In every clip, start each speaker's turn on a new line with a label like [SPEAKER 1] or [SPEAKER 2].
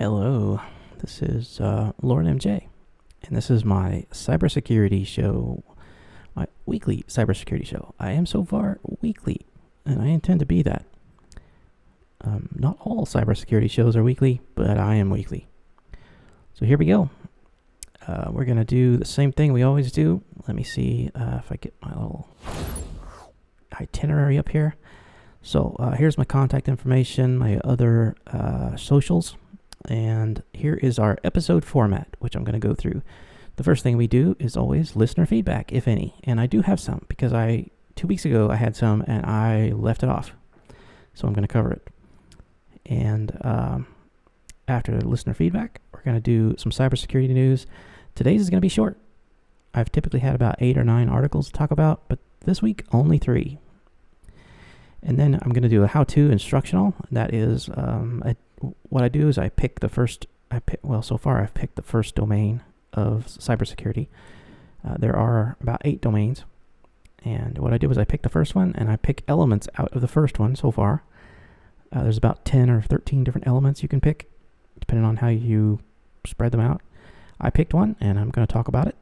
[SPEAKER 1] Hello, this is LorenMJ, and this is my cybersecurity show, my weekly cybersecurity show. I am so far weekly, and I intend to be that. Not all cybersecurity shows are weekly, but I am weekly. So here we go. We're going to do the same thing we always do. Let me see if I get my little itinerary up here. So here's my contact information, my other socials, and here is our episode format, which I'm going to go through. The first thing we do is always listener feedback, if any, and I do have some because 2 weeks ago I had some and I left it off, so I'm going to cover it. And after listener feedback, we're going to do some cybersecurity news. Today's is going to be short. I've typically had about 8 or 9 articles to talk about, but this week only 3. And then I'm going to do a how-to instructional. That is, what I do is I pick the first, so far I've picked the first domain of cybersecurity. There are about 8 domains. And what I do is I pick the first one, and I pick elements out of the first one so far. There's about 10 or 13 different elements you can pick, depending on how you spread them out. I picked one, and I'm going to talk about it.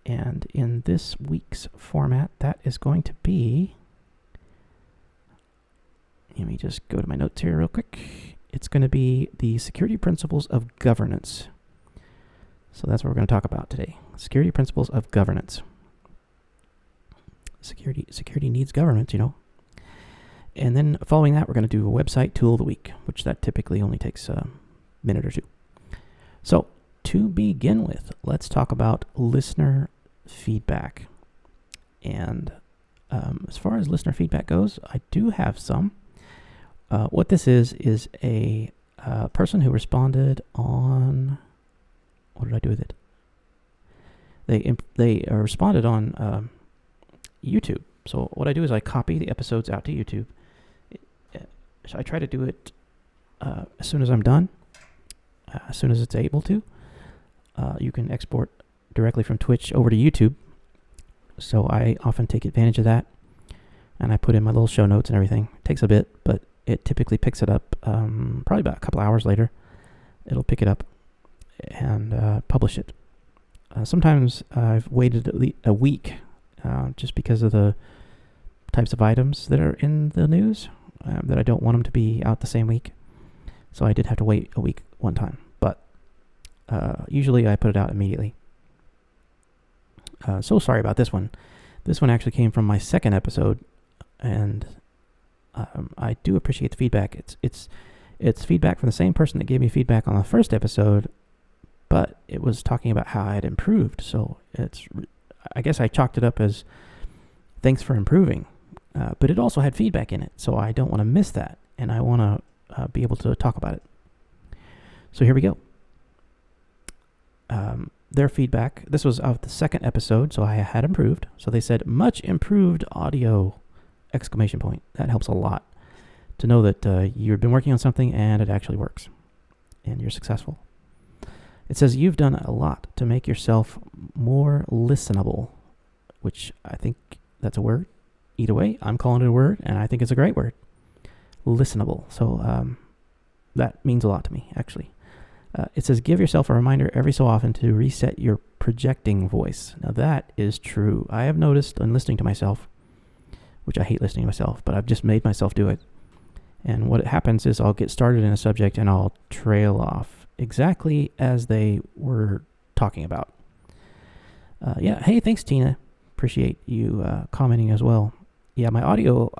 [SPEAKER 1] And in this week's format, that is going to be... Let me just go to my notes here real quick. It's going to be the security principles of governance. So that's what we're going to talk about today. Security principles of governance. Security needs governance, you know. And then following that, we're going to do a website tool of the week, which that typically only takes a minute or two. So to begin with, let's talk about listener feedback. And as far as listener feedback goes, I do have some. What this is a person who responded on... What did I do with it? They responded on YouTube. So what I do is I copy the episodes out to YouTube. So I try to do it as soon as I'm done, as soon as it's able to. You can export directly from Twitch over to YouTube. So I often take advantage of that, and I put in my little show notes and everything. It takes a bit, but it typically picks it up probably about a couple hours later. It'll pick it up and publish it. Sometimes I've waited a week just because of the types of items that are in the news that I don't want them to be out the same week. So I did have to wait a week one time. But usually I put it out immediately. So sorry about this one. This one actually came from my second episode, and I do appreciate the feedback. It's feedback from the same person that gave me feedback on the first episode, but it was talking about how I had improved. So I guess I chalked it up as thanks for improving, but it also had feedback in it. So I don't want to miss that, and I want to be able to talk about it. So here we go. Their feedback, this was of the second episode, so I had improved. So they said, much improved audio, ! That helps a lot to know that you've been working on something and it actually works and you're successful. It says you've done a lot to make yourself more listenable, which I think that's a word. Either way, I'm calling it a word, and I think it's a great word. Listenable. So that means a lot to me, actually. It says give yourself a reminder every so often to reset your projecting voice. Now that is true. I have noticed in listening to myself, which I hate listening to myself, but I've just made myself do it. And what happens is I'll get started in a subject and I'll trail off exactly as they were talking about. Hey, thanks, Tina. Appreciate you commenting as well. Yeah, my audio,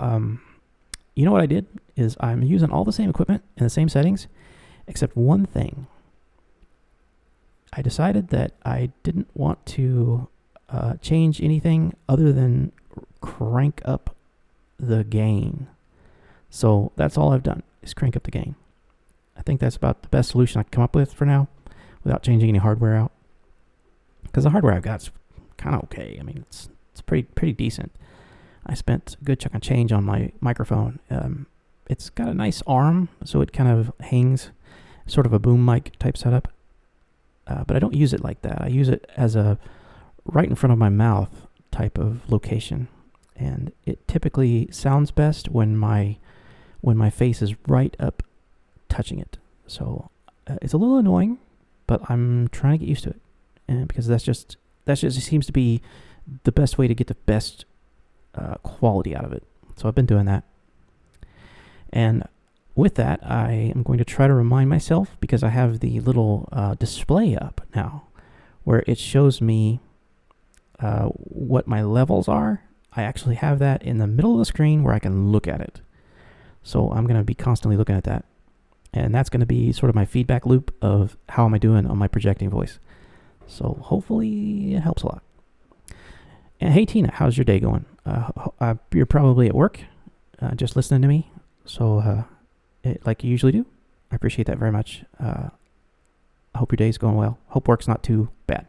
[SPEAKER 1] you know what I did is I'm using all the same equipment and the same settings, except one thing. I decided that I didn't want to change anything other than crank up the gain. So that's all I've done is crank up the gain. I think that's about the best solution I can come up with for now without changing any hardware out. Because the hardware I've got is kind of okay. I mean, it's pretty decent. I spent a good chunk of change on my microphone. It's got a nice arm, so it kind of hangs, sort of a boom mic type setup. But I don't use it like that. I use it as a right in front of my mouth type of location. And it typically sounds best when my face is right up touching it. So It's a little annoying, but I'm trying to get used to it, and because that just seems to be the best way to get the best quality out of it. So I've been doing that, and with that, I am going to try to remind myself, because I have the little display up now, where it shows me what my levels are. I actually have that in the middle of the screen where I can look at it. So I'm going to be constantly looking at that. And that's going to be sort of my feedback loop of how am I doing on my projecting voice. So hopefully it helps a lot. And hey, Tina, how's your day going? You're probably at work, just listening to me. So like you usually do. I appreciate that very much. I hope your day's going well. Hope work's not too bad.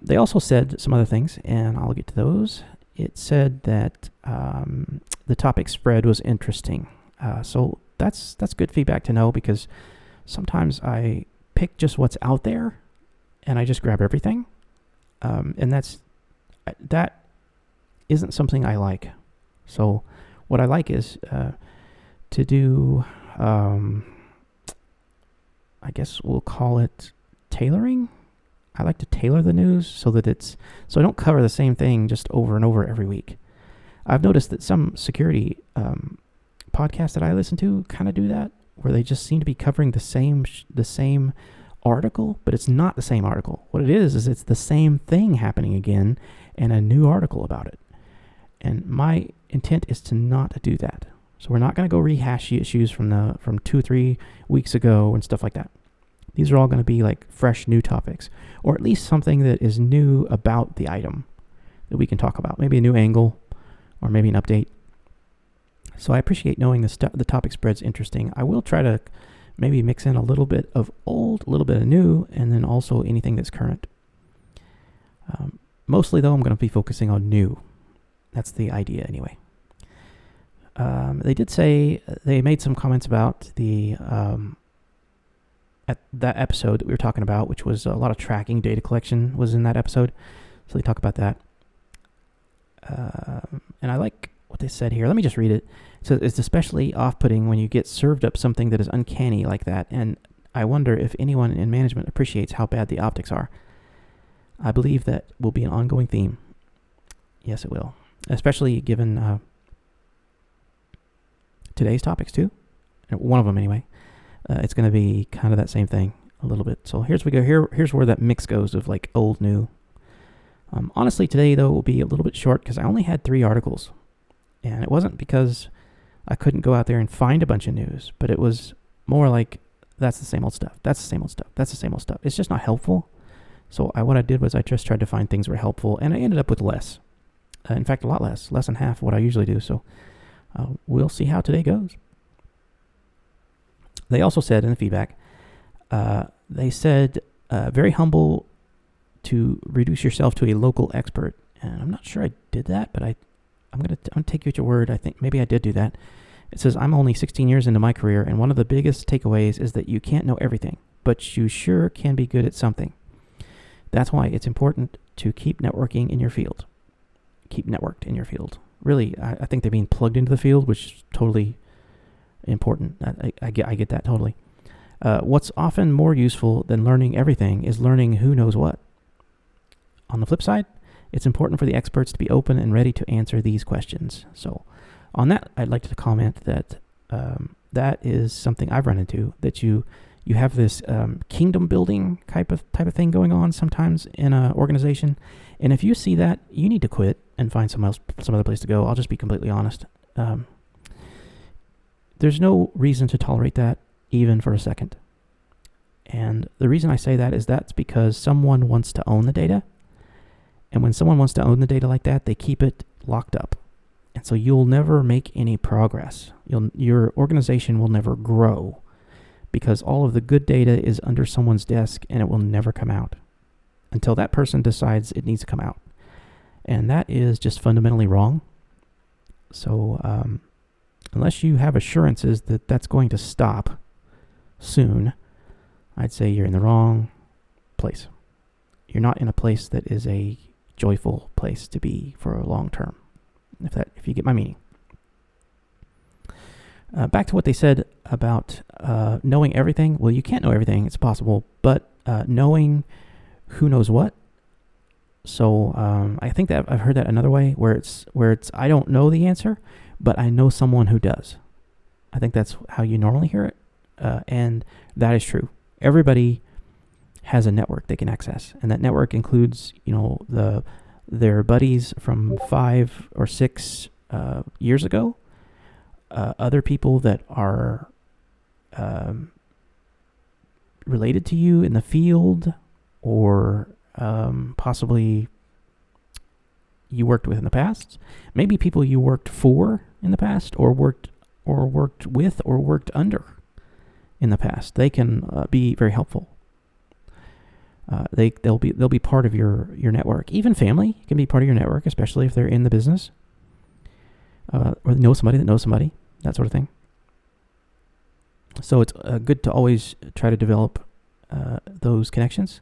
[SPEAKER 1] They also said some other things, and I'll get to those. It said that the topic spread was interesting. So that's good feedback to know, because sometimes I pick just what's out there, and I just grab everything. And that isn't something I like. So what I like is to do, I guess we'll call it tailoring. I like to tailor the news so that so I don't cover the same thing just over and over every week. I've noticed that some security podcasts that I listen to kind of do that, where they just seem to be covering the same article, but it's not the same article. What it is it's the same thing happening again and a new article about it. And my intent is to not do that. So we're not going to go rehash issues from 2 or 3 weeks ago and stuff like that. These are all going to be like fresh new topics, or at least something that is new about the item that we can talk about. Maybe a new angle, or maybe an update. So I appreciate knowing the topic spread's interesting. I will try to maybe mix in a little bit of old, a little bit of new, and then also anything that's current. Mostly, though, I'm going to be focusing on new. That's the idea anyway. They did say, they made some comments about at that episode that we were talking about, which was a lot of tracking, data collection was in that episode. So they talk about that. And I like what they said here. Let me just read it. So it's especially off-putting when you get served up something that is uncanny like that. And I wonder if anyone in management appreciates how bad the optics are. I believe that will be an ongoing theme. Yes, it will. Especially given today's topics too. One of them anyway. It's going to be kind of that same thing a little bit. So here's where that mix goes of like old, new. Honestly, today though will be a little bit short because I only had 3 articles, and it wasn't because I couldn't go out there and find a bunch of news, but it was more like that's the same old stuff. That's the same old stuff. That's the same old stuff. It's just not helpful. So what I did was I just tried to find things that were helpful, and I ended up with less. In fact, a lot less than half of what I usually do. So we'll see how today goes. They also said in the feedback, they said very humble to reduce yourself to a local expert. And I'm not sure I did that, but I'm gonna take you at your word. I think maybe I did do that. It says, I'm only 16 years into my career, and one of the biggest takeaways is that you can't know everything, but you sure can be good at something. That's why it's important to keep networking in your field. Keep networked in your field. Really, I think they're being plugged into the field, which is totally important. I get that totally. What's often more useful than learning everything is learning who knows what. On the flip side, it's important for the experts to be open and ready to answer these questions. So on that, I'd like to comment that that is something I've run into, that you have this kingdom building type of thing going on sometimes in an organization. And if you see that, you need to quit and find some other place to go. I'll just be completely honest. There's no reason to tolerate that even for a second. And the reason I say that is that's because someone wants to own the data. And when someone wants to own the data like that, they keep it locked up. And so you'll never make any progress. Your organization will never grow because all of the good data is under someone's desk and it will never come out until that person decides it needs to come out. And that is just fundamentally wrong. So unless you have assurances that that's going to stop soon, I'd say you're in the wrong place. You're not in a place that is a joyful place to be for a long term, if you get my meaning. Back to what they said about knowing everything. Well, you can't know everything. It's possible, but knowing who knows what. So I think that I've heard that another way where it's I don't know the answer, but I know someone who does. I think that's how you normally hear it, and that is true. Everybody has a network they can access, and that network includes, their buddies from 5 or 6 years ago, other people that are related to you in the field, or possibly you worked with in the past, maybe people you worked for in the past, or worked with, or worked under in the past. They can be very helpful. They'll be part of your network. Even family can be part of your network, especially if they're in the business, or know somebody that knows somebody, that sort of thing. So it's good to always try to develop those connections,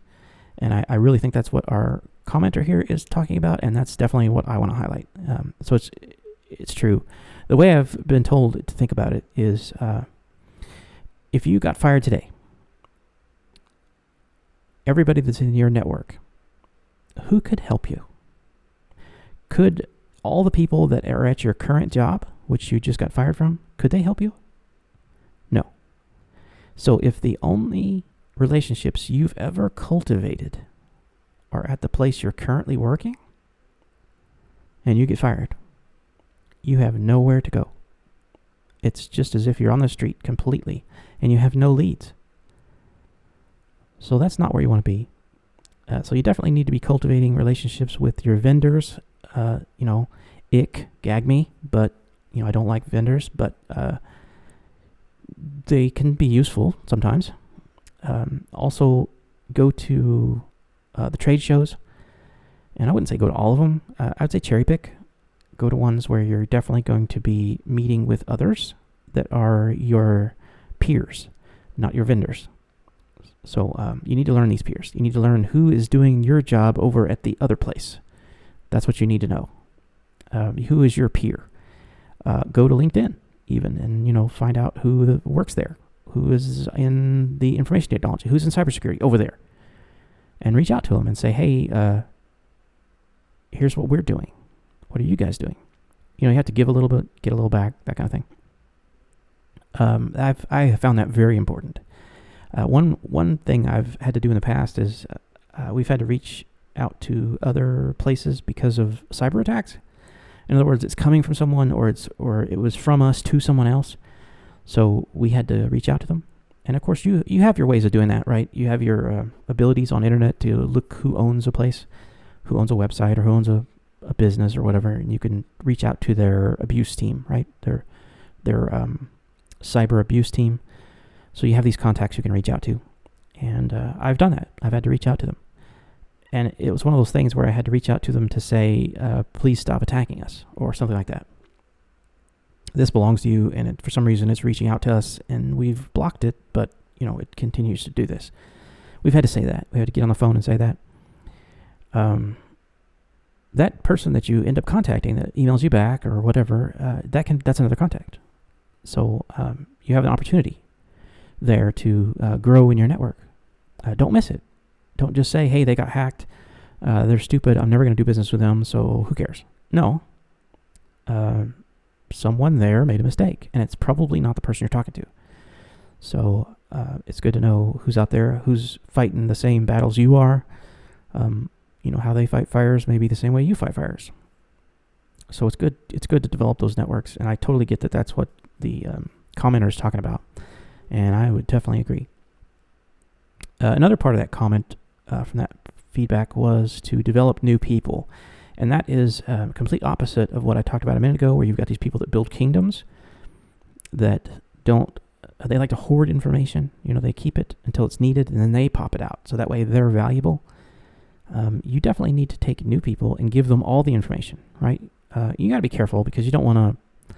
[SPEAKER 1] and I really think that's what our commenter here is talking about, and that's definitely what I want to highlight. So it's true. The way I've been told to think about it is, if you got fired today, everybody that's in your network, who could help you? Could all the people that are at your current job, which you just got fired from, could they help you? No. So if the only relationships you've ever cultivated are at the place you're currently working, and you get fired, you have nowhere to go. It's just as if you're on the street completely, and you have no leads. So that's not where you want to be. So you definitely need to be cultivating relationships with your vendors. Gag me, but I don't like vendors, but they can be useful sometimes. Also, go to the trade shows, and I wouldn't say go to all of them. I'd say cherry pick. Go to ones where you're definitely going to be meeting with others that are your peers, not your vendors. So you need to learn these peers. You need to learn who is doing your job over at the other place. That's what you need to know. Who is your peer? Go to LinkedIn even, and find out who works there, who is in the information technology, who's in cybersecurity over there, and reach out to them and say, hey, here's what we're doing. What are you guys doing? You have to give a little bit, get a little back, that kind of thing. I have found that very important. One thing I've had to do in the past is we've had to reach out to other places because of cyber attacks. In other words, it's coming from someone, or it was from us to someone else. So we had to reach out to them. And of course, you have your ways of doing that, right? You have your abilities on internet to look who owns a place, who owns a website, or who owns a business or whatever, and you can reach out to their abuse team, right? Their cyber abuse team. So you have these contacts you can reach out to, and I've done that. I've had to reach out to them, and it was one of those things where I had to reach out to them to say, please stop attacking us, or something like that. This belongs to you, and for some reason it's reaching out to us, and we've blocked it, but it continues to do this. We've had to say that. We had to get on the phone and say that. That person that you end up contacting that emails you back or whatever, that's another contact. So you have an opportunity there to grow in your network. Don't miss it. Don't just say, hey, they got hacked. They're stupid. I'm never going to do business with them, so who cares? No. Someone there made a mistake, and it's probably not the person you're talking to. So it's good to know who's out there, who's fighting the same battles you are. How they fight fires may be the same way you fight fires. So it's good to develop those networks, and I totally get that that's what the commenter is talking about, and I would definitely agree. Another part of that comment from that feedback was to develop new people, and that is complete opposite of what I talked about a minute ago, where you've got these people that build kingdoms that they like to hoard information. They keep it until it's needed, and then they pop it out, so that way they're valuable. You definitely need to take new people and give them all the information, right? You got to be careful because you don't want to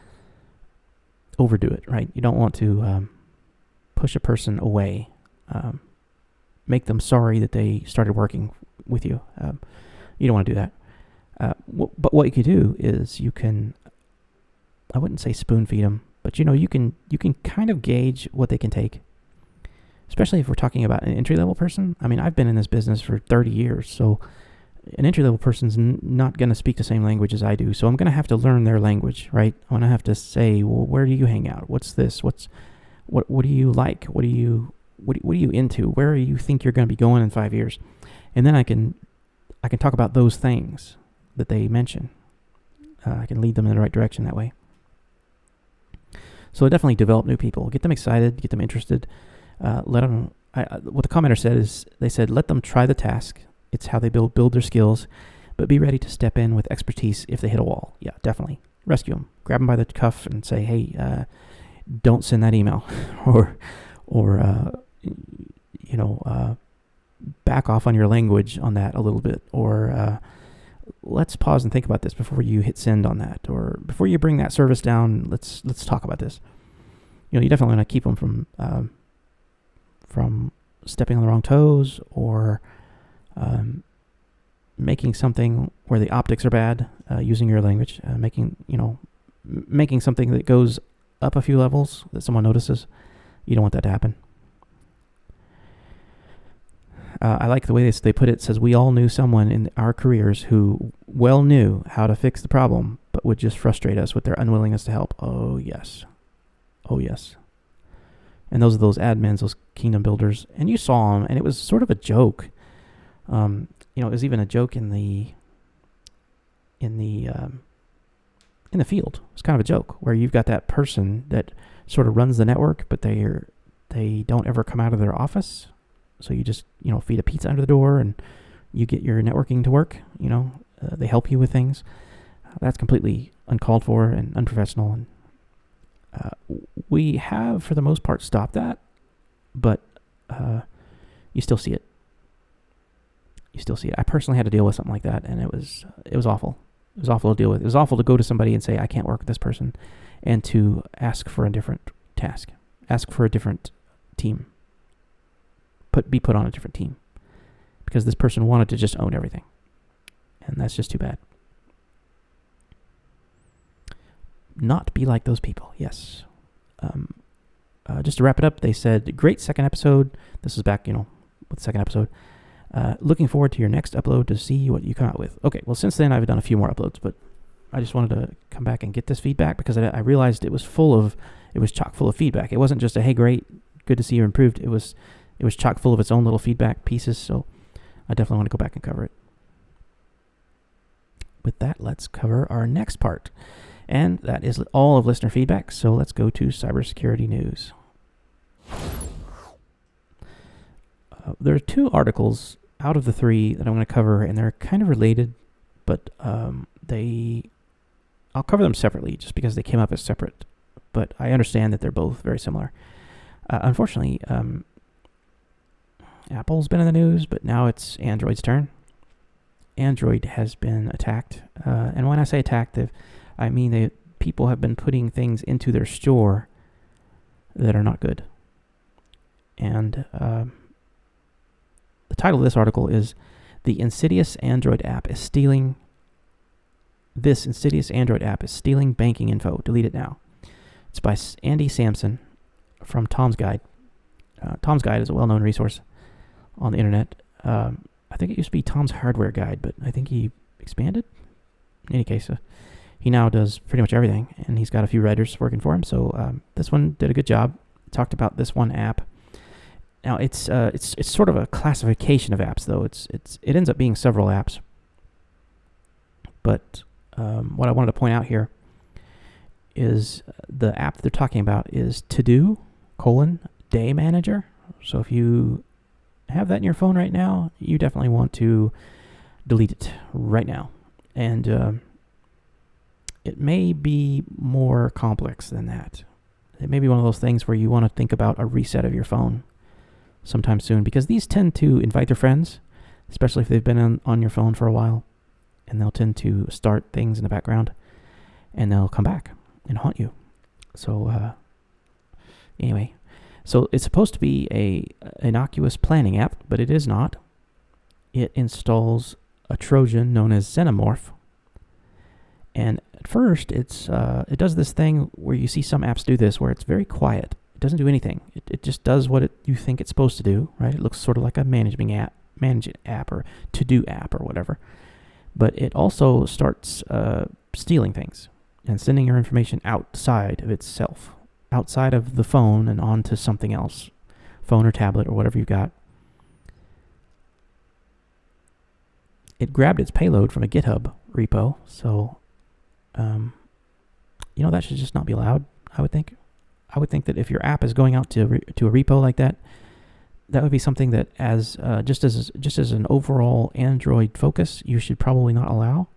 [SPEAKER 1] overdo it, right? You don't want to push a person away, make them sorry that they started working with you. You don't want to do that. But what you could do is you can, I wouldn't say spoon feed them, But you can kind of gauge what they can take, especially if we're talking about an entry-level person. I mean, I've been in this business for 30 years, so an entry-level person's not going to speak the same language as I do, so I'm going to have to learn their language, right? I'm going to have to say, well, where do you hang out? What's this? What do you like? What are you into? Where do you think you're going to be going in 5 years? And then I can talk about those things that they mention. I can lead them in the right direction that way. So definitely develop new people. Get them excited. Get them interested. Let them. What the commenter said is, they said, let them try the task. It's how they build their skills, but be ready to step in with expertise if they hit a wall. Yeah, definitely. Rescue them. Grab them by the cuff and say, hey, don't send that email, or back off on your language on that a little bit, or let's pause and think about this before you hit send on that, or before you bring that service down, let's talk about this. You definitely want to keep them from stepping on the wrong toes, or making something where the optics are bad, using your language, making something that goes up a few levels that someone notices. You don't want that to happen. I like the way they put it. It says, we all knew someone in our careers who well knew how to fix the problem, but would just frustrate us with their unwillingness to help. Oh, yes. Oh, yes. And those are those admins, those kingdom builders. And you saw them, and it was sort of a joke. It was even a joke in the field. It's kind of a joke where you've got that person that sort of runs the network, but they don't ever come out of their office. So you just, feed a pizza under the door and you get your networking to work. They help you with things. That's completely uncalled for and unprofessional. And we have, for the most part, stopped that, but you still see it. You still see it. I personally had to deal with something like that, and it was awful. It was awful to deal with. It was awful to go to somebody and say, I can't work with this person, and to ask for a different task, ask for a different team, be put on a different team, because this person wanted to just own everything, and that's just too bad. Not be like those people. Yes. Just to wrap it up, they said, great second episode. This is back, with the second episode. Looking forward to your next upload to see what you come out with. Okay, well, since then I've done a few more uploads, but I just wanted to come back and get this feedback because I realized it was chock full of feedback. It wasn't just a, hey, great, good to see you improved. It was chock full of its own little feedback pieces, so I definitely want to go back and cover it. With that, let's cover our next part, and that is all of listener feedback, so let's go to cybersecurity news. There are 2 articles out of the 3 that I'm going to cover, and they're kind of related, but I'll cover them separately just because they came up as separate, but I understand that they're both very similar. Unfortunately, Apple's been in the news, but now it's Android's turn. Android has been attacked, and when I say attacked, I mean people have been putting things into their store that are not good. And the title of this article is "The Insidious Android App is Stealing." This insidious Android app is stealing banking info. Delete it now. It's by Andy Sansom from Tom's Guide. Tom's Guide is a well-known resource on the internet. I think it used to be Tom's Hardware Guide, but I think he expanded. In any case, he now does pretty much everything, and he's got a few writers working for him. So this one did a good job. Talked about this one app. Now it's sort of a classification of apps, though. It ends up being several apps. But what I wanted to point out here is the app they're talking about is ToDo, Day Manager. So if you have that in your phone right now, you definitely want to delete it right now. And it may be more complex than that. It may be one of those things where you want to think about a reset of your phone sometime soon, because these tend to invite their friends, especially if they've been on your phone for a while, and they'll tend to start things in the background, and they'll come back and haunt you. So anyway, so it's supposed to be a innocuous planning app, but it is not. It installs a Trojan known as Xenomorph. And at first, it does this thing where you see some apps do this, where it's very quiet. It doesn't do anything. It just does what you think it's supposed to do, right? It looks sort of like a managing app or to-do app or whatever. But it also starts stealing things and sending your information outside of itself, outside of the phone and onto something else, phone or tablet or whatever you've got. It grabbed its payload from a GitHub repo, so that should just not be allowed, I would think. I would think that if your app is going out to a repo like that, that would be something that, as just as an overall Android focus, you should probably not allow.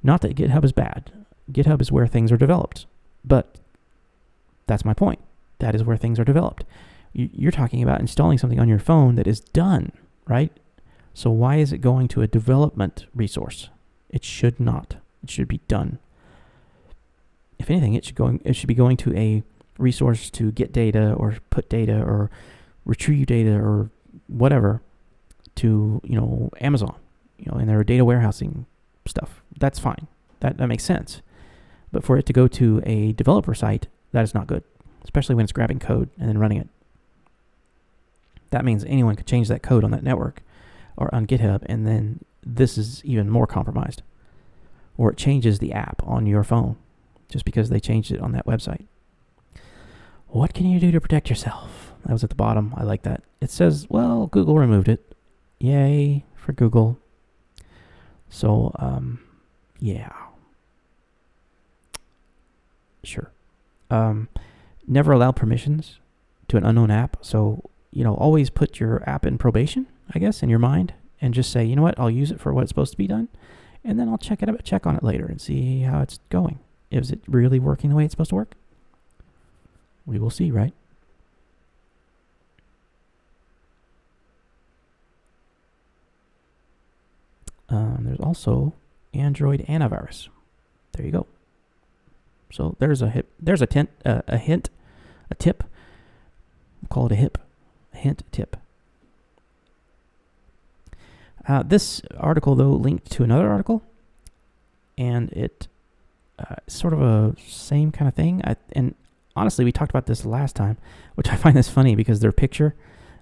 [SPEAKER 1] Not that GitHub is bad. GitHub is where things are developed, but that's my point. That is where things are developed. You're talking about installing something on your phone that is done, right? So why is it going to a development resource? It should not. It should be done. If anything, it should be going to a resource to get data or put data or retrieve data or whatever to, Amazon, in their data warehousing stuff. That's fine. That makes sense. But for it to go to a developer site, that is not good, especially when it's grabbing code and then running it. That means anyone could change that code on that network or on GitHub, and then this is even more compromised. Or it changes the app on your phone just because they changed it on that website. What can you do to protect yourself? That was at the bottom. I like that. It says, well, Google removed it. Yay for Google. So, yeah. Sure. Never allow permissions to an unknown app. So, always put your app in probation, I guess, in your mind, and just say, you know what, I'll use it for what it's supposed to be done, and then I'll check on it later and see how it's going. Is it really working the way it's supposed to work? We will see, right? There's also Android antivirus. There you go. So there's a tip. We'll call it a hint tip. This article, though, linked to another article, and it sort of a same kind of thing. And honestly, we talked about this last time, which I find this funny because their picture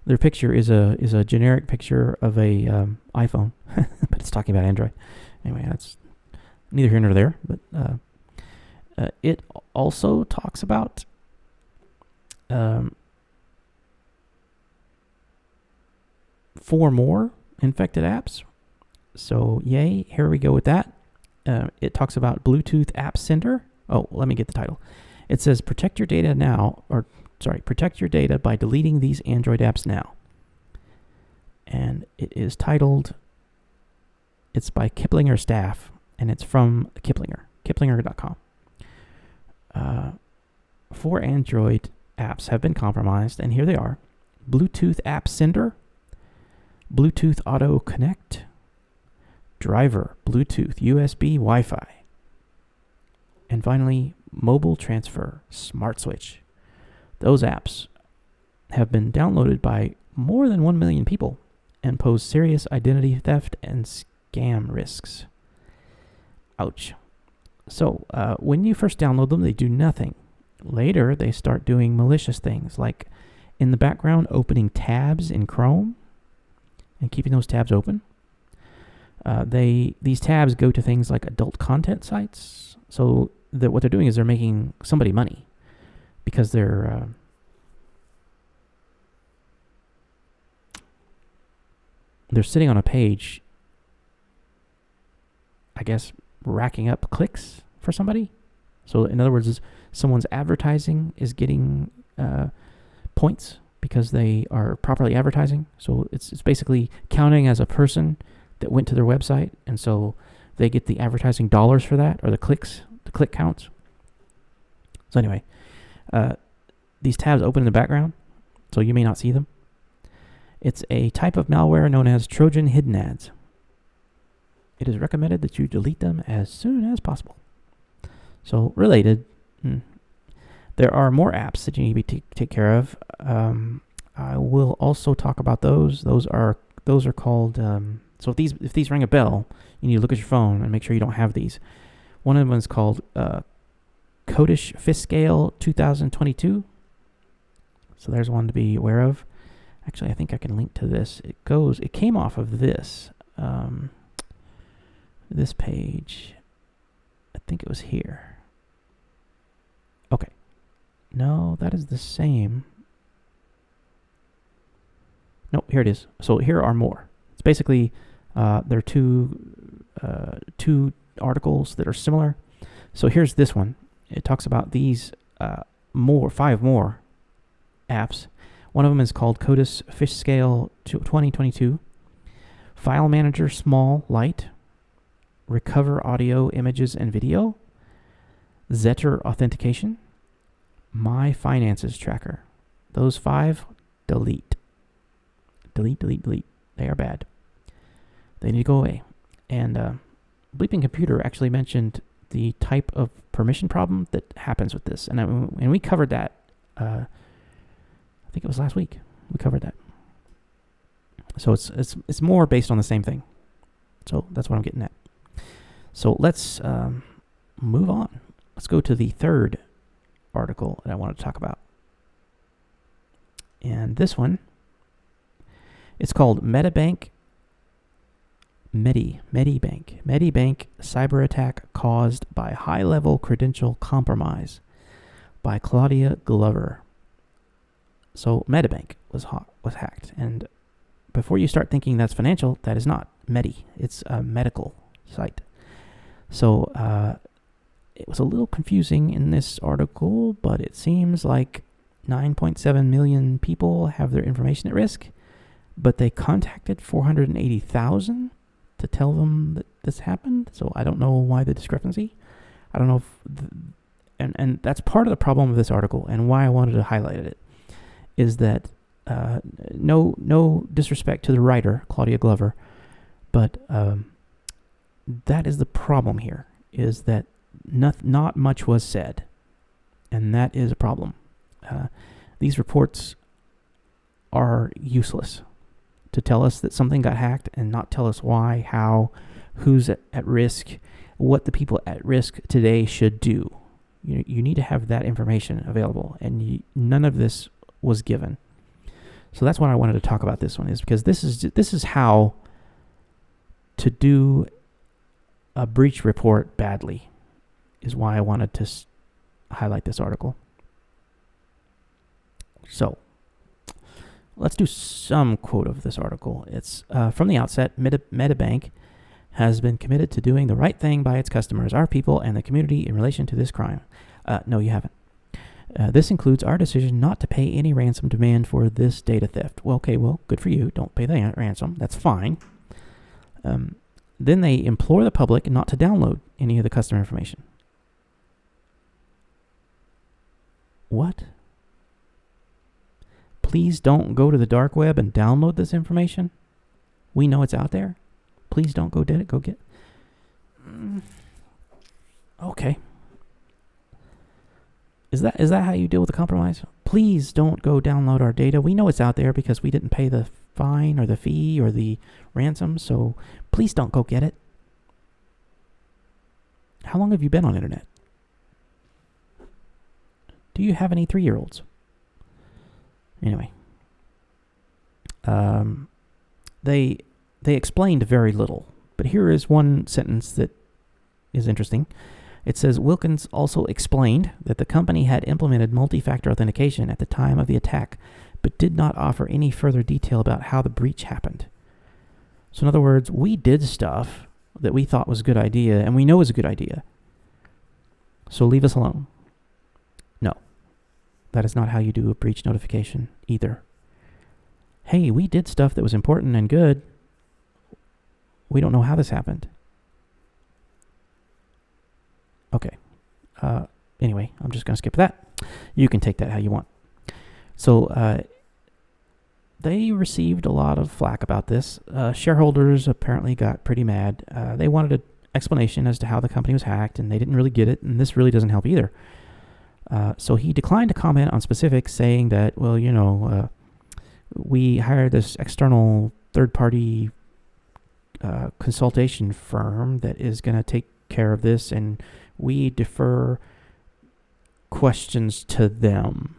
[SPEAKER 1] is a generic picture of a iPhone, but it's talking about Android. Anyway, that's neither here nor there. But it also talks about four more infected apps. So yay, here we go with that. It talks about Bluetooth App Sender. Oh, let me get the title. It says protect your data by deleting these Android apps now. And it is titled, it's by KIPLINGER staff, and it's from KIPLINGER, kiplinger.com. 4 Android apps have been compromised, and here they are. Bluetooth App Sender, Bluetooth Auto Connect, Driver, Bluetooth, USB, Wi-Fi, and finally, Mobile Transfer, Smart Switch. Those apps have been downloaded by more than 1 million people and pose serious identity theft and scam risks. Ouch. So, when you first download them, they do nothing. Later, they start doing malicious things, like in the background, opening tabs in Chrome and keeping those tabs open. These tabs go to things like adult content sites. So what they're doing is they're making somebody money because they're sitting on a page, I guess, racking up clicks for somebody. So in other words, someone's advertising is getting points because they are properly advertising. So it's basically counting as a person that went to their website, and so they get the advertising dollars for that, or the click counts. So anyway, these tabs open in the background, so you may not see them. It's a type of malware known as Trojan HiddenAds. It is recommended that you delete them as soon as possible. So related, there are more apps that you need to take care of. I will also talk about those. Those are called. So if these ring a bell, you need to look at your phone and make sure you don't have these. One of them is called Codish Fiscale 2022. So there's one to be aware of. Actually, I think I can link to this. It came off of this. This page. I think it was here. Okay. No, that is the same. No, here it is. So here are more. It's basically there are two articles that are similar. So here's this one. It talks about these 5 more apps. One of them is called Codish Fiscale 2022, File Manager Small Light, Recover Audio, Images, and Video, Zetter Authentication, My Finances Tracker. Those 5, delete. Delete. They are bad. They need to go away. And Bleeping Computer actually mentioned the type of permission problem that happens with this. And we covered that. I think it was last week. We covered that. So it's more based on the same thing. So that's what I'm getting at. So let's move on. Let's go to the third article that I want to talk about. And this one, it's called Medibank Cyberattack Caused by High-Level Credential Compromise by Claudia Glover. So Medibank was hacked. And before you start thinking that's financial, that is not. It's a medical site. So it was a little confusing in this article, but it seems like 9.7 million people have their information at risk, but they contacted 480,000 to tell them that this happened. So I don't know why the discrepancy. I don't know if... And that's part of the problem of this article and why I wanted to highlight it, is that no disrespect to the writer, Claudia Glover, but that is the problem here, is that not much was said, and that is a problem. These reports are useless to tell us that something got hacked and not tell us why, how, who's at risk, what the people at risk today should do. You need to have that information available, and none of this was given. So that's why I wanted to talk about this one, is because this is how to do a breach report badly, is why I wanted to highlight this article. So let's do some quote of this article. It's from the outset, Medibank has been committed to doing the right thing by its customers, our people, and the community in relation to this crime. No, you haven't. This includes our decision not to pay any ransom demand for this data theft. Well, okay, good for you. Don't pay the ransom. That's fine. Then they implore the public not to download any of the customer information. What? Please don't go to the dark web and download this information. We know it's out there. Please don't go get it. Okay. Is that how you deal with a compromise? Please don't go download our data. We know it's out there because we didn't pay the fine or the fee or the ransom, so please don't go get it. How long have you been on internet? Do you have any 3-year-olds? Anyway. They explained very little, but here is one sentence that is interesting. It says, Wilkins also explained that the company had implemented multi-factor authentication at the time of the attack, but did not offer any further detail about how the breach happened. So in other words, we did stuff that we thought was a good idea, and we know is a good idea. So leave us alone. No, that is not how you do a breach notification either. Hey, we did stuff that was important and good. We don't know how this happened. Okay. Anyway, I'm just going to skip that. You can take that how you want. So they received a lot of flack about this. Shareholders apparently got pretty mad. They wanted an explanation as to how the company was hacked, and they didn't really get it, and this really doesn't help either. So he declined to comment on specifics, saying that, we hired this external third-party consultation firm that is going to take care of this, and we defer questions to them.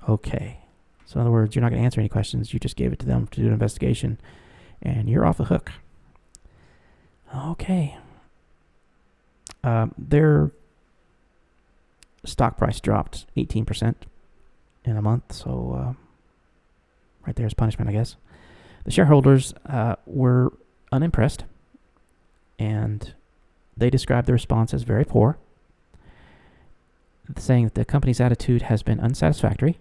[SPEAKER 1] Okay. So in other words, you're not going to answer any questions. You just gave it to them to do an investigation, and you're off the hook. Okay. Their stock price dropped 18% in a month, so right there is punishment, I guess. The shareholders were unimpressed, and they described the response as very poor, saying that the company's attitude has been unsatisfactory,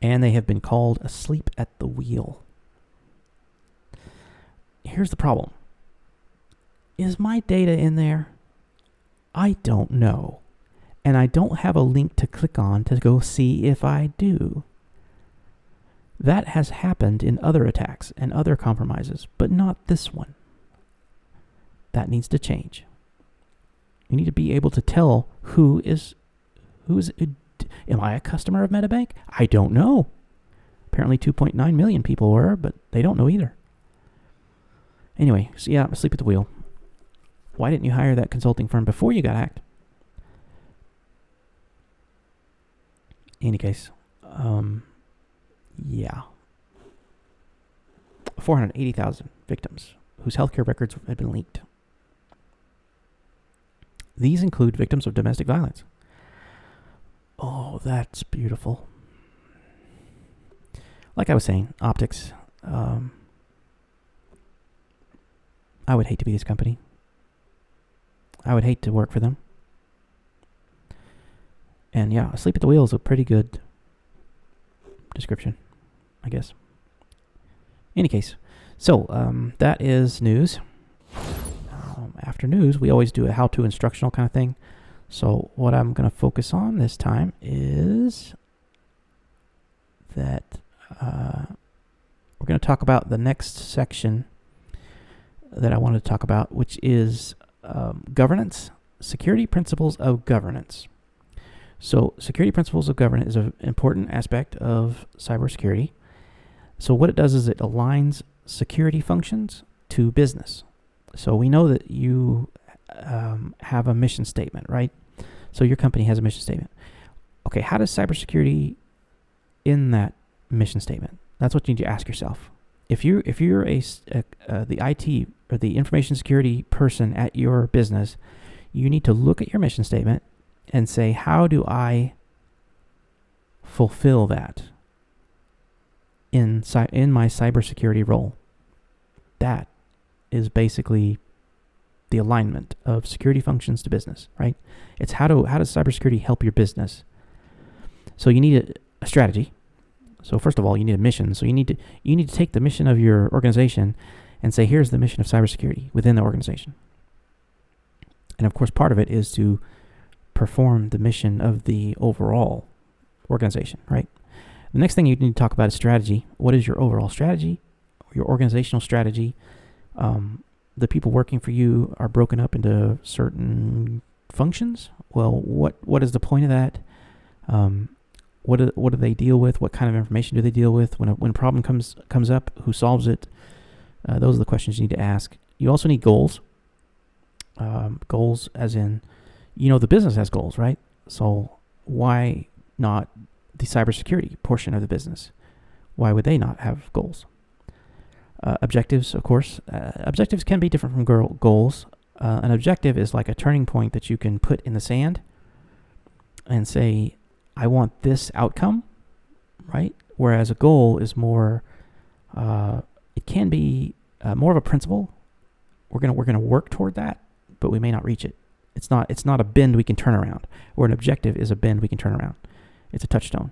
[SPEAKER 1] and they have been called asleep at the wheel. Here's the problem. Is my data in there? I don't know. And I don't have a link to click on to go see if I do. That has happened in other attacks and other compromises, but not this one. That needs to change. You need to be able to tell who is. Am I a customer of Medibank? I don't know. Apparently 2.9 million people were, but they don't know either. Anyway, so yeah, asleep at the wheel. Why didn't you hire that consulting firm before you got hacked? In any case, yeah. 480,000 victims whose healthcare records had been leaked. These include victims of domestic violence. Oh, that's beautiful. Like I was saying, optics. I would hate to be this company. I would hate to work for them. And yeah, asleep at the wheel is a pretty good description, I guess. In any case, so that is news. After news, we always do a how-to instructional kind of thing. So what I'm going to focus on this time is that we're going to talk about the next section that I wanted to talk about, which is governance, security principles of governance. So security principles of governance is an important aspect of cybersecurity. So what it does is it aligns security functions to business. So we know that you have a mission statement, right? So your company has a mission statement. Okay, how does cybersecurity in that mission statement? That's what you need to ask yourself. If you're the IT or the information security person at your business, you need to look at your mission statement and say, how do I fulfill that in my cybersecurity role? That is basically the alignment of security functions to business, right? It's how does cybersecurity help your business? So you need a strategy. So first of all, you need a mission. So you need to take the mission of your organization and say, here's the mission of cybersecurity within the organization. And of course, part of it is to perform the mission of the overall organization, right? The next thing you need to talk about is strategy. What is your overall strategy? Your organizational strategy? The people working for you are broken up into certain functions. Well, what is the point of that? What do they deal with? What kind of information do they deal with? When a problem comes up, who solves it? Those are the questions you need to ask. You also need goals. Goals as in, the business has goals, right? So why not the cybersecurity portion of the business? Why would they not have goals? Objectives, of course. Objectives can be different from goals. An objective is like a turning point that you can put in the sand and say, I want this outcome, right? Whereas a goal is more, it can be more of a principle. We're gonna work toward that, but we may not reach it. It's not a bend we can turn around, or an objective is a bend we can turn around. It's a touchstone.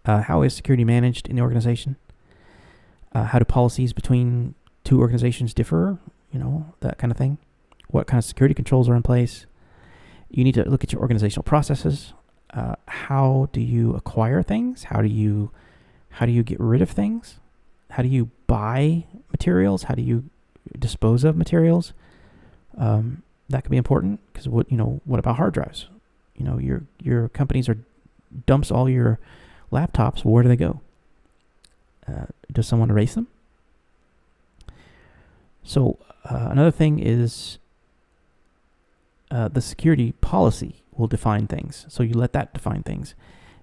[SPEAKER 1] How is security managed in the organization? How do policies between two organizations differ? That kind of thing. What kind of security controls are in place? You need to look at your organizational processes. How do you acquire things? How do you get rid of things? How do you buy materials? How do you dispose of materials? That could be important because what about hard drives? Your companies dumps all your laptops. Where do they go? Does someone erase them? So another thing is the security policy will define things. So you let that define things.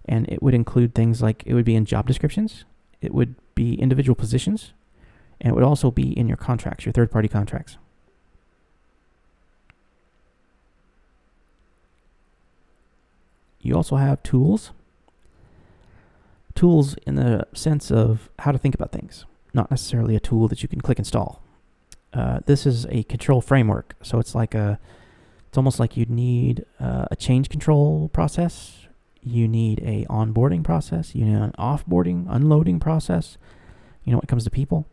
[SPEAKER 1] And it would include things like it would be in job descriptions, it would be individual positions, and it would also be in your contracts, your third-party contracts. You also have tools. Tools in the sense of how to think about things, not necessarily a tool that you can click install. This is a control framework, so it's almost like you'd need a change control process. You need a onboarding process. You need an offboarding, unloading process. When it comes to people.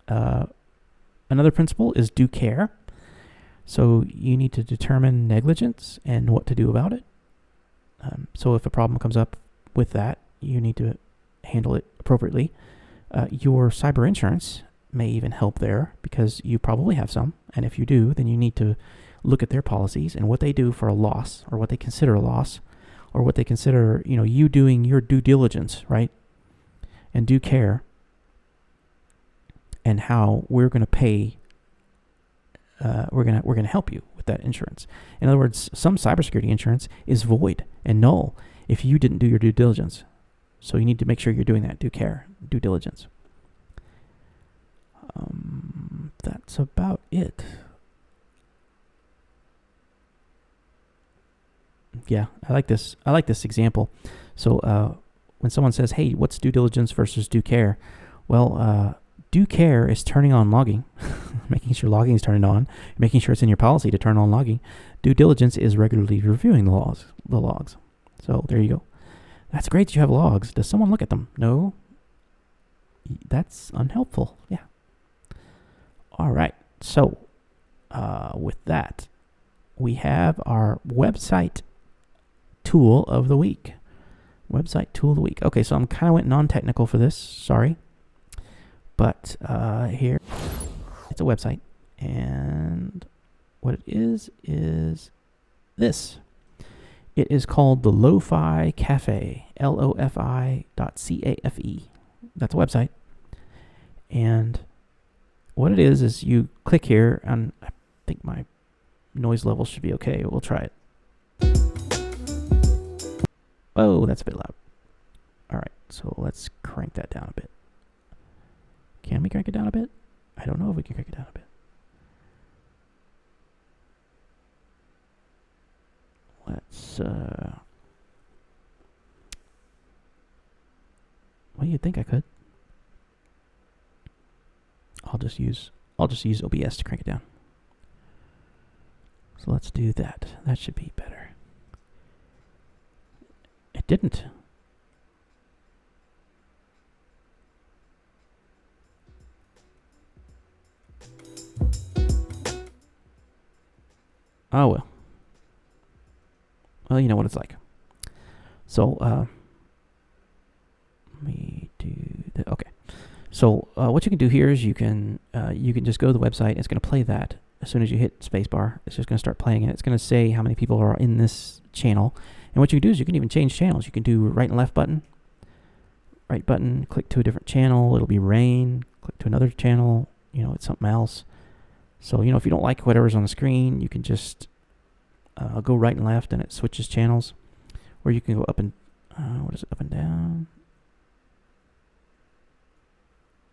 [SPEAKER 1] Another principle is do care. So you need to determine negligence and what to do about it. So if a problem comes up with that, you need to handle it appropriately. Your cyber insurance may even help there because you probably have some. And if you do, then you need to look at their policies and what they do for a loss, or what they consider a loss, or what they consider, you doing your due diligence, right? And do care, and how we're going to pay. We're gonna help you with that insurance. In other words, some cybersecurity insurance is void and null if you didn't do your due diligence. So you need to make sure you're doing that. Do care, due diligence. That's about it. Yeah, I like this. I like this example. So when someone says, "Hey, what's due diligence versus do care?" Well, do care is turning on logging, making sure logging is turned on, making sure it's in your policy to turn on logging. Due diligence is regularly reviewing the logs. So there you go. That's great that you have logs. Does someone look at them? No. That's unhelpful. Yeah. All right. So with that, we have our website tool of the week. Website tool of the week. Okay, so I'm kind of went non-technical for this. Sorry. But here, it's a website. And what it is this. It is called the Lo-Fi Cafe, LOFI.CAFE. That's a website. And what it is you click here, and I think my noise level should be okay. We'll try it. Oh, that's a bit loud. All right, so let's crank that down a bit. Can we crank it down a bit? I don't know if we can crank it down a bit. Let's, what do you think I could? I'll just use OBS to crank it down. So let's do that. That should be better. It didn't. Oh well. Well, you know what it's like. So, let me do that. Okay. So, what you can do here is you can just go to the website. It's going to play that as soon as you hit spacebar. It's just going to start playing it. It's going to say how many people are in this channel. And what you can do is you can even change channels. You can do right and left button. Right button, click to a different channel. It'll be rain. Click to another channel. It's something else. So, if you don't like whatever's on the screen, you can just go right and left, and it switches channels. Or you can go up and, what is it, up and down?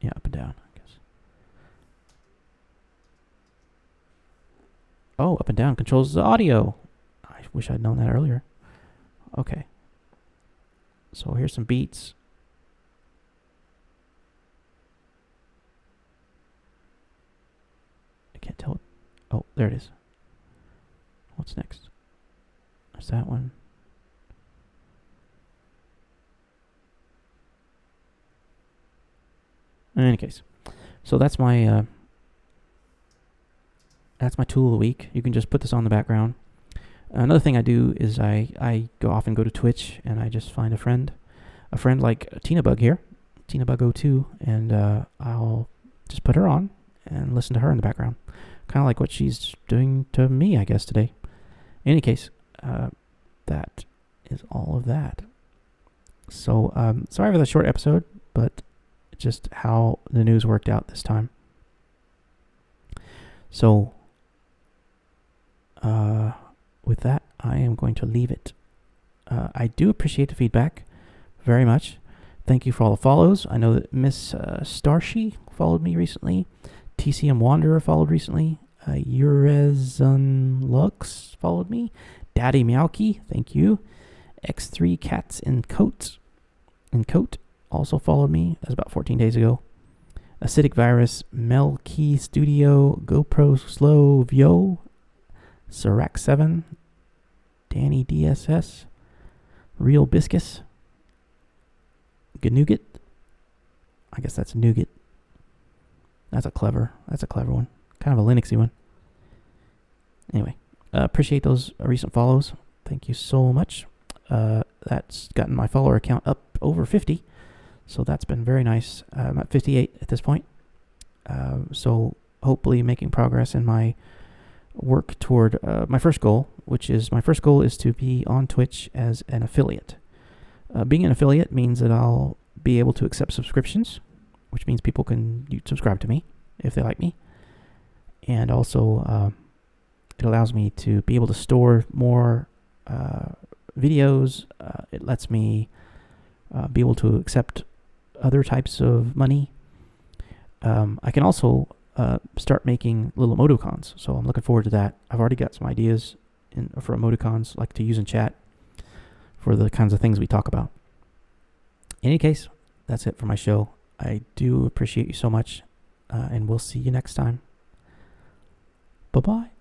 [SPEAKER 1] Yeah, up and down, I guess. Oh, up and down controls the audio. I wish I'd known that earlier. Okay. So here's some beats. I can't tell it. Oh, there it is. What's next? There's that one. In any case, so that's my tool of the week. You can just put this on the background. Another thing I do is I often go to Twitch and I just find a friend like Tina Bug here, Tina Bug 02, and I'll just put her on and listen to her in the background, kind of like what she's doing to me, I guess, today. In any case, that is all of that. So sorry for the short episode, but just how the news worked out this time. So, with that, I am going to leave it. I do appreciate the feedback very much. Thank you for all the follows. I know that Miss Starshi followed me recently. TCM Wanderer followed recently. Urezun Lux followed me. Daddy Meowki, thank you. X3 Cats in Coat also followed me. That was about 14 days ago. Acidic Virus, Melkey Studio, GoPro Slow Vio, Sirac 7, Danny DSS, Real Biscus, Gnougat. I guess that's Nougat. That's a clever one. Kind of a Linuxy one. Anyway, appreciate those recent follows. Thank you so much. That's gotten my follower count up over 50. So that's been very nice. I'm at 58 at this point. So hopefully making progress in my work toward my first goal, which is to be on Twitch as an affiliate. Being an affiliate means that I'll be able to accept subscriptions, which means people can subscribe to me if they like me. And also, it allows me to be able to store more videos. It lets me be able to accept other types of money. I can also start making little emoticons, so I'm looking forward to that. I've already got some ideas for emoticons, like to use in chat for the kinds of things we talk about. In any case, that's it for my show. I do appreciate you so much, and we'll see you next time. Bye-bye.